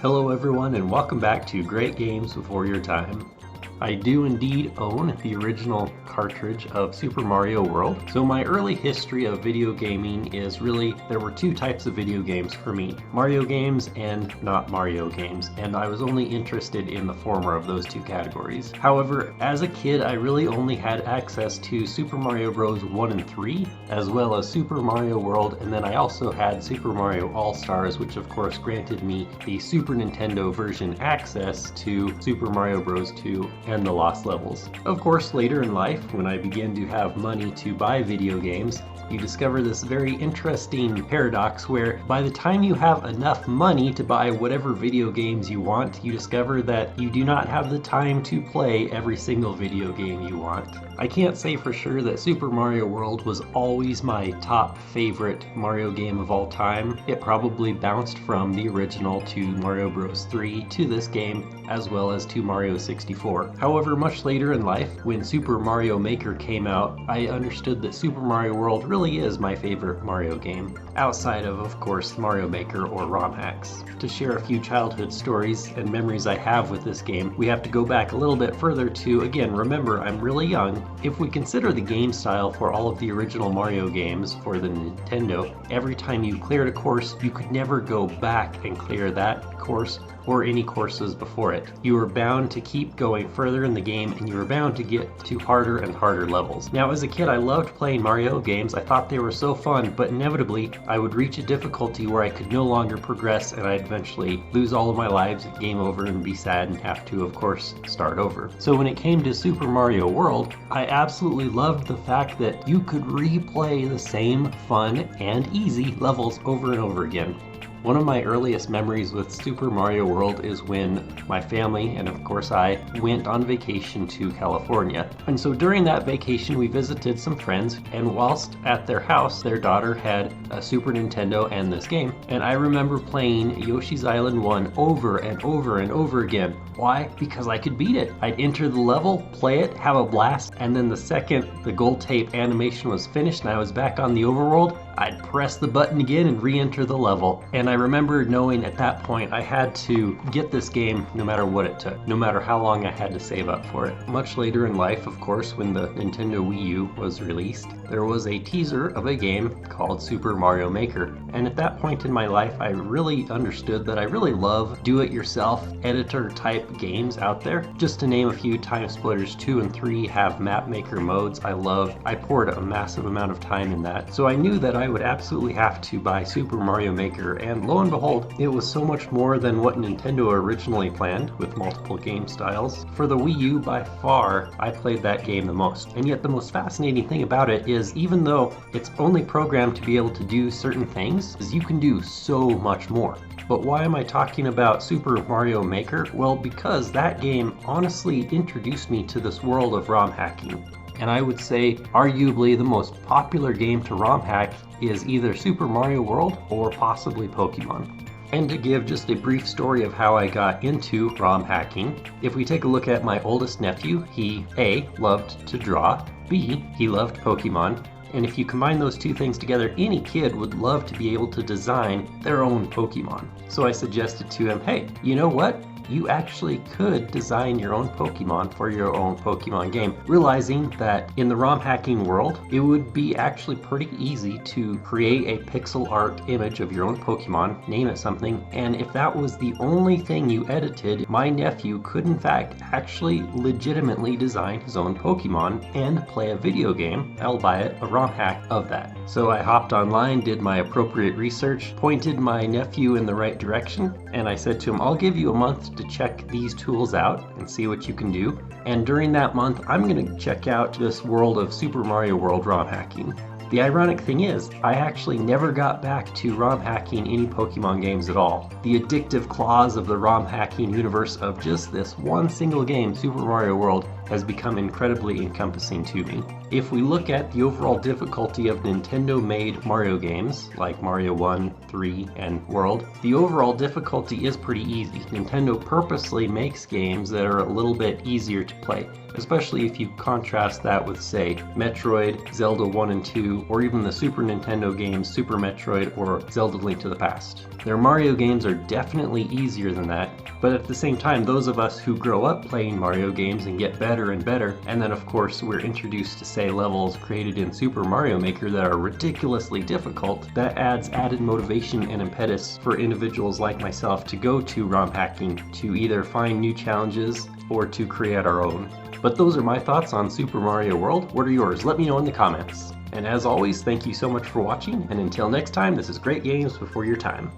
Hello everyone and welcome back to Great Games Before Your Time. I do indeed own the original cartridge of Super Mario World. So my early history of video gaming is really, there were two types of video games for me. Mario games and not Mario games, and I was only interested in the former of those two categories. However, as a kid I really only had access to Super Mario Bros. 1 and 3, as well as Super Mario World, and then I also had Super Mario All-Stars, which of course granted me the Super Nintendo version access to Super Mario Bros. 2 and the Lost Levels. Of course, later in life, when I began to have money to buy video games, you discover this very interesting paradox where by the time you have enough money to buy whatever video games you want, you discover that you do not have the time to play every single video game you want. I can't say for sure that Super Mario World was always my top favorite Mario game of all time. It probably bounced from the original to Mario Bros. 3 to this game, as well as to Mario 64. However, much later in life, when Super Mario Maker came out, I understood that Super Mario World really is my favorite Mario game, outside of course, Mario Maker or ROM hacks. To share a few childhood stories and memories I have with this game, we have to go back a little bit further to, again, remember I'm really young. If we consider the game style for all of the original Mario games for the Nintendo, every time you cleared a course, you could never go back and clear that course or any courses before it. You were bound to keep going further in the game, and you were bound to get to harder and harder levels. Now, as a kid, I loved playing Mario games. I thought they were so fun, but inevitably, I would reach a difficulty where I could no longer progress, and I'd eventually lose all of my lives, game over, and be sad and have to, of course, start over. So when it came to Super Mario World, I absolutely loved the fact that you could replay the same fun and easy levels over and over again. One of my earliest memories with Super Mario World is when my family, and of course I, went on vacation to California. And so during that vacation we visited some friends, and whilst at their house, their daughter had a Super Nintendo and this game. And I remember playing Yoshi's Island 1 over and over and over again. Why? Because I could beat it. I'd enter the level, play it, have a blast, and then the second the gold tape animation was finished and I was back on the overworld, I'd press the button again and re-enter the level. And I remember knowing at that point I had to get this game no matter what it took, no matter how long I had to save up for it. Much later in life, of course, when the Nintendo Wii U was released, there was a teaser of a game called Super Mario Maker. And at that point in my life, I really understood that I really love do-it-yourself editor type games out there. Just to name a few, Time Splitters 2 and 3 have map maker modes I love. I poured a massive amount of time in that. So I knew that I would absolutely have to buy Super Mario Maker, and lo and behold, it was so much more than what Nintendo originally planned, with multiple game styles. For the Wii U, by far, I played that game the most. And yet the most fascinating thing about it is, even though it's only programmed to be able to do certain things, is you can do so much more. But why am I talking about Super Mario Maker? Well, because that game honestly introduced me to this world of ROM hacking. And I would say arguably the most popular game to ROM hack is either Super Mario World or possibly Pokemon. And to give just a brief story of how I got into ROM hacking, if we take a look at my oldest nephew, he A, loved to draw, B, he loved Pokemon, and if you combine those two things together, any kid would love to be able to design their own Pokemon. So I suggested to him, hey, you know what? You actually could design your own Pokemon for your own Pokemon game, realizing that in the ROM hacking world, it would be actually pretty easy to create a pixel art image of your own Pokemon, name it something, and if that was the only thing you edited, my nephew could in fact actually legitimately design his own Pokemon and play a video game, albeit a ROM hack of that. So I hopped online, did my appropriate research, pointed my nephew in the right direction, and I said to him, I'll give you a month to check these tools out and see what you can do. And during that month, I'm going to check out this world of Super Mario World ROM hacking. The ironic thing is, I actually never got back to ROM hacking any Pokemon games at all. The addictive claws of the ROM hacking universe of just this one single game, Super Mario World, has become incredibly encompassing to me. If we look at the overall difficulty of Nintendo-made Mario games, like Mario 1, 3, and World, the overall difficulty is pretty easy. Nintendo purposely makes games that are a little bit easier to play, especially if you contrast that with, say, Metroid, Zelda 1 and 2, or even the Super Nintendo games Super Metroid or Zelda Link to the Past. Their Mario games are definitely easier than that, but at the same time, those of us who grow up playing Mario games and get better and better, and then of course we're introduced to, say, levels created in Super Mario Maker that are ridiculously difficult, that adds added motivation and impetus for individuals like myself to go to ROM hacking to either find new challenges or to create our own. But those are my thoughts on Super Mario World. What are yours? Let me know in the comments. And as always, thank you so much for watching, and until next time, this is Great Games Before Your Time.